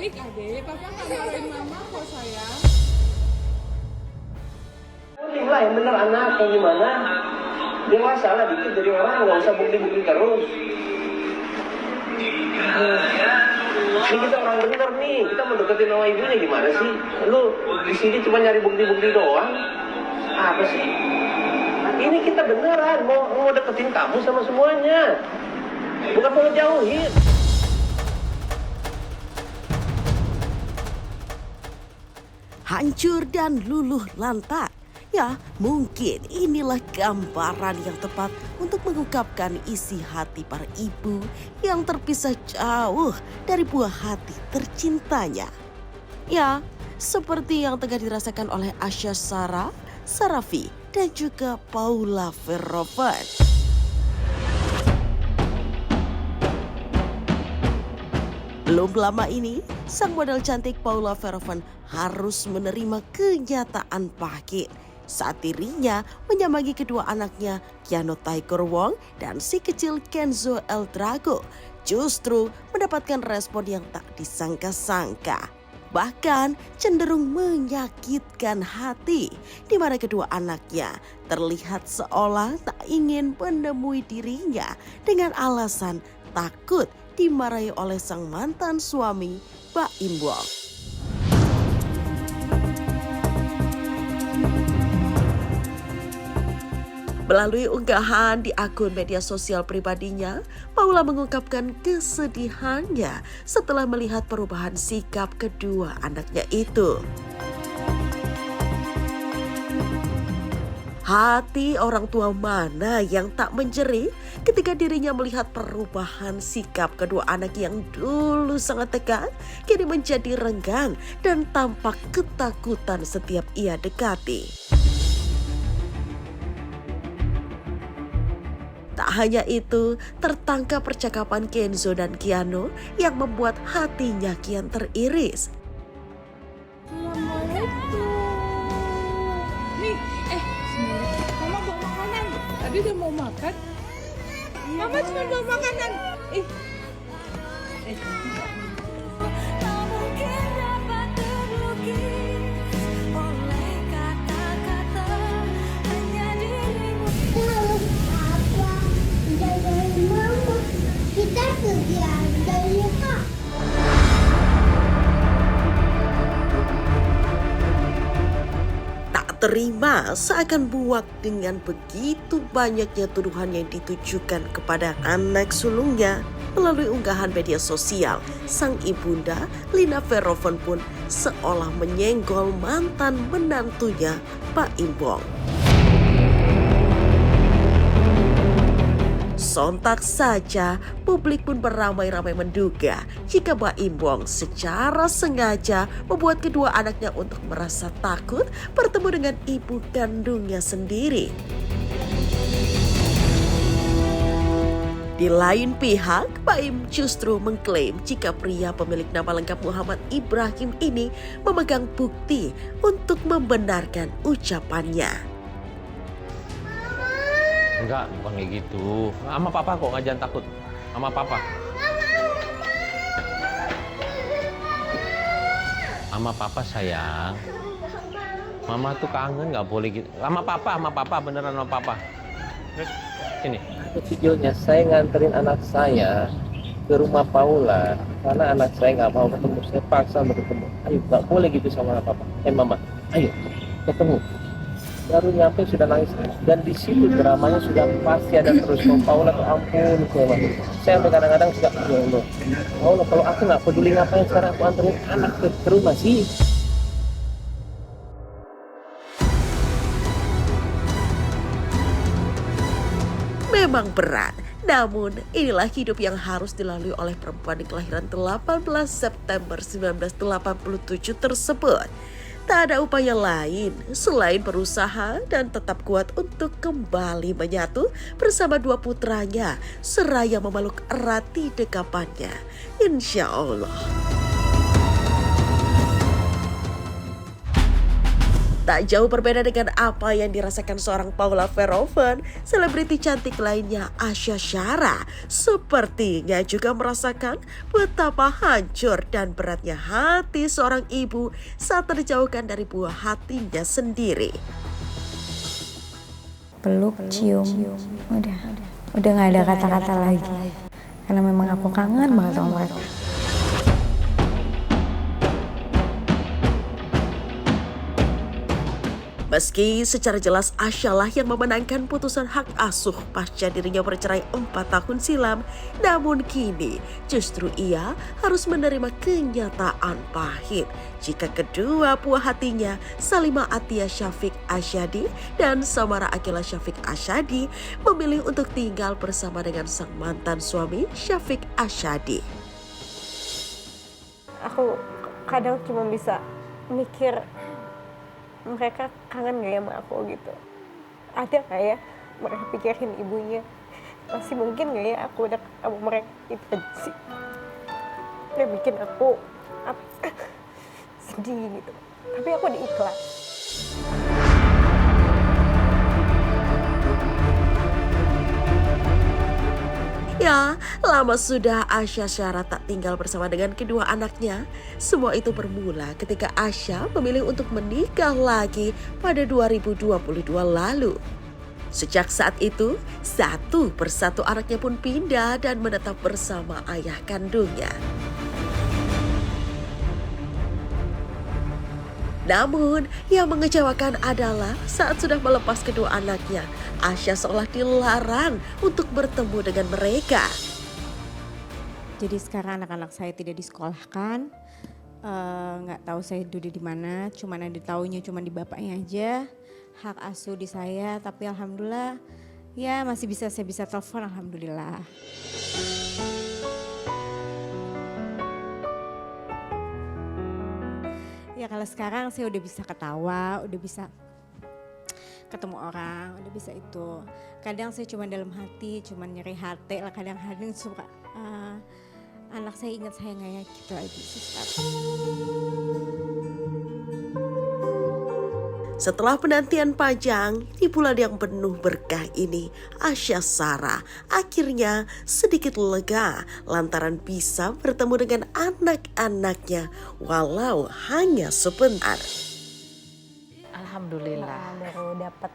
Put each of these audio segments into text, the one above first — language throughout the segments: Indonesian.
baik adek, papa nggak marahin mama kok sayang. Lah yang bener anak, yang gimana? Dewasa lah dikit jadi orang, nggak usah bukti-bukti terus. Ini kita orang bener nih, kita mau deketin sama ibunya gimana sih? Lu di sini cuma nyari bukti-bukti doang. Apa sih? Ini kita beneran mau deketin kamu sama semuanya. Bukan mau jauhin. Hancur dan luluh lantak. Ya, mungkin inilah gambaran yang tepat untuk mengungkapkan isi hati para ibu yang terpisah jauh dari buah hati tercintanya. Ya, seperti yang tengah dirasakan oleh Asya Sarah, Sarafi, dan juga Paula Verhoeven. Belum lama ini, sang model cantik Paula Verhoeven harus menerima kenyataan pahit saat dirinya menyambangi kedua anaknya Keanu Tiger Wong dan si kecil Kenzo El Drago justru mendapatkan respon yang tak disangka-sangka. Bahkan cenderung menyakitkan hati di mana kedua anaknya terlihat seolah tak ingin menemui dirinya dengan alasan takut dimarahi oleh sang mantan suami Baim Wong. Melalui unggahan di akun media sosial pribadinya, Paula mengungkapkan kesedihannya setelah melihat perubahan sikap kedua anaknya itu. Hati orang tua mana yang tak menjerit ketika dirinya melihat perubahan sikap kedua anak yang dulu sangat dekat, kini menjadi renggang dan tampak ketakutan setiap ia dekati. Tak hanya itu, tertangkap percakapan Kenzo dan Keanu yang membuat hatinya kian teriris. Assalamualaikum. Nih, mama bawa makanan. Tadi udah mau makan. Mama cuma bawa makanan. Kita pergi aja ya. Tak terima seakan muak dengan begitu banyaknya tuduhan yang ditujukan kepada anak sulungnya. Melalui unggahan media sosial, sang ibunda Lina Verhoeven pun seolah menyenggol mantan menantunya Baim Wong. Sontak saja, publik pun beramai-ramai menduga jika Baim Wong secara sengaja membuat kedua anaknya untuk merasa takut bertemu dengan ibu kandungnya sendiri. Di lain pihak, Baim justru mengklaim jika pria pemilik nama lengkap Muhammad Ibrahim ini memegang bukti untuk membenarkan ucapannya. Enggak, bukan kayak gitu. Sama papa kok, nggak jangan takut. Sama papa. Sama papa sayang. Mama tuh kangen, nggak boleh gitu. Sama papa, beneran sama papa. Sini. Videonya saya nganterin anak saya ke rumah Paula karena anak saya nggak mau ketemu, saya paksa untuk ketemu. Ayo, nggak boleh gitu sama papa. Mama, ayo ketemu. Baru nyampe sudah nangis dan di situ dramanya sudah pasti ada terus. Paula tuh ampun, saya sampai kadang-kadang suka ya Allah, Paula kalau aku nggak peduli ngapain sekarang aku anterin anak ke rumah sih. Memang berat, namun inilah hidup yang harus dilalui oleh perempuan di kelahiran 18 September 1987 tersebut. Tak ada upaya lain selain berusaha dan tetap kuat untuk kembali menyatu bersama dua putranya seraya memeluk erat di dekapannya. Insya Allah. Tak jauh berbeda dengan apa yang dirasakan seorang Paula Verhoeven, selebriti cantik lainnya Asya Syara sepertinya juga merasakan betapa hancur dan beratnya hati seorang ibu saat terjauhkan dari buah hatinya sendiri. Peluk, cium, udah nggak ada kata-kata lagi. Karena memang aku kangen banget sama mereka. Meski secara jelas Asya lah yang memenangkan putusan hak asuh pasca dirinya bercerai 4 tahun silam, namun kini justru ia harus menerima kenyataan pahit jika kedua buah hatinya, Salimah Atia Syafiq Asyadi dan Samara Akila Syafiq Asyadi, memilih untuk tinggal bersama dengan sang mantan suami Syafiq Asyadi. Aku kadang cuma bisa mikir, mereka kangen gak ya sama aku gitu. Ada gak ya mereka pikirin ibunya, masih mungkin gak ya aku udah sama mereka. Itu aja sih yang bikin aku sedih gitu. Tapi aku udah ikhlas. Ya, lama sudah Asya Syara tak tinggal bersama dengan kedua anaknya. Semua itu bermula ketika Asya memilih untuk menikah lagi pada 2022 lalu. Sejak saat itu, satu persatu anaknya pun pindah dan menetap bersama ayah kandungnya. Namun, yang mengecewakan adalah saat sudah melepas kedua anaknya, Asya seolah dilarang untuk bertemu dengan mereka. Jadi sekarang anak-anak saya tidak disekolahkan, nggak tahu saya duduk di mana, cuman ada taunya cuma di bapaknya aja. Hak asuh di saya, tapi alhamdulillah ya masih bisa, saya bisa telepon, alhamdulillah. Ya kalau sekarang saya udah bisa ketawa, udah bisa ketemu orang, udah bisa itu. Kadang saya cuma dalam hati, cuma nyeri hati lah, kadang-kadang suka anak saya ingat saya nggak ya, gitu aja sih. Setelah penantian panjang, di bulan yang penuh berkah ini, Asya Syara akhirnya sedikit lega lantaran bisa bertemu dengan anak-anaknya walau hanya sebentar. Alhamdulillah. Baru dapat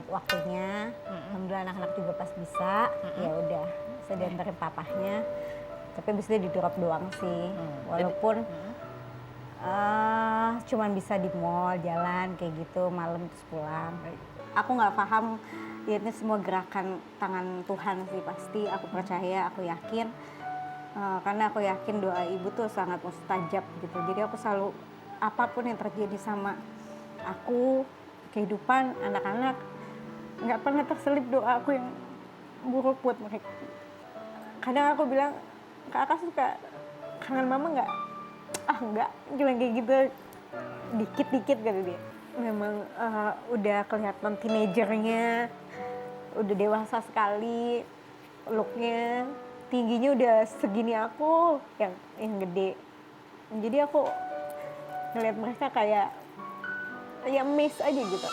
waktunya, alhamdulillah anak-anak juga pas bisa, ya udah saya diantarin papahnya, tapi bisa di drop doang sih, walaupun cuman bisa di mall, jalan kayak gitu, malam terus pulang. Aku nggak paham, ya ini semua gerakan tangan Tuhan sih pasti, aku percaya, aku yakin, karena aku yakin doa ibu tuh sangat mustajab gitu. Jadi aku selalu, apapun yang terjadi sama aku, kehidupan anak-anak, nggak pernah terselip doa aku yang buruk buat mereka. Kadang aku bilang, Kakak suka kangen mama nggak? Enggak, cuma kayak gitu, dikit-dikit kata dia. Memang udah kelihatan teenagernya, udah dewasa sekali, looknya, tingginya udah segini aku, yang gede. Jadi aku ngeliat mereka kayak ya miss aja gitu.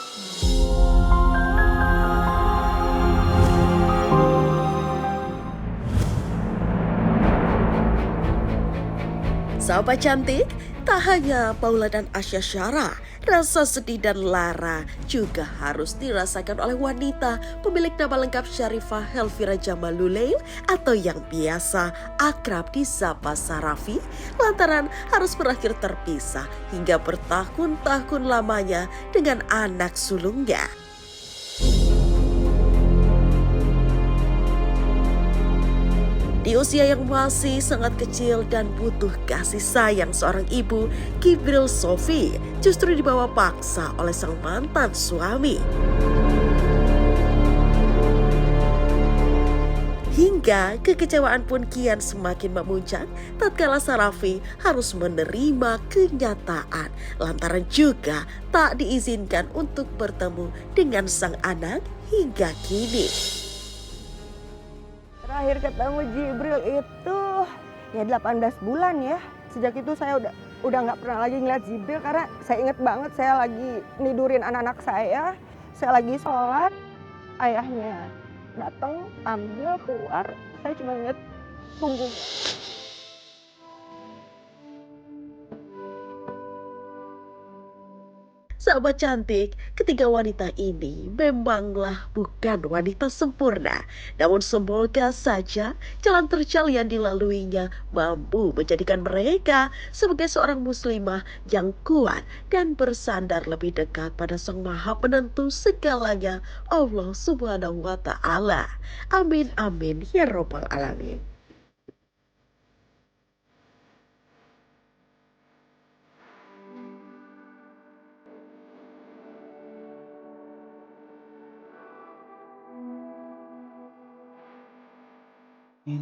Sahabat cantik, tak hanya Paula dan Asya Syara, rasa sedih dan lara juga harus dirasakan oleh wanita pemilik nama lengkap Syarifah Helvira Jamaluleil atau yang biasa akrab disapa Sarafi, lantaran harus berakhir terpisah hingga bertahun-tahun lamanya dengan anak sulungnya. Di usia yang masih sangat kecil dan butuh kasih sayang seorang ibu, Kibril Sofi justru dibawa paksa oleh sang mantan suami. Hingga kekecewaan pun kian semakin memuncak tatkala Sarafi harus menerima kenyataan lantaran juga tak diizinkan untuk bertemu dengan sang anak hingga kini. Terakhir ketemu Jibril itu ya 18 bulan ya. Sejak itu saya udah nggak pernah lagi ngeliat Jibril karena saya inget banget saya lagi nidurin anak-anak saya lagi sholat, ayahnya datang ambil keluar, saya cuma inget punggung. Sahabat cantik, ketiga wanita ini memanglah bukan wanita sempurna. Namun semoga saja jalan terjal yang dilaluinya mampu menjadikan mereka sebagai seorang muslimah yang kuat dan bersandar lebih dekat pada Sang Maha Penentu segalanya, Allah Subhanahu wa Ta'ala. Amin amin ya Rabbal Alamin.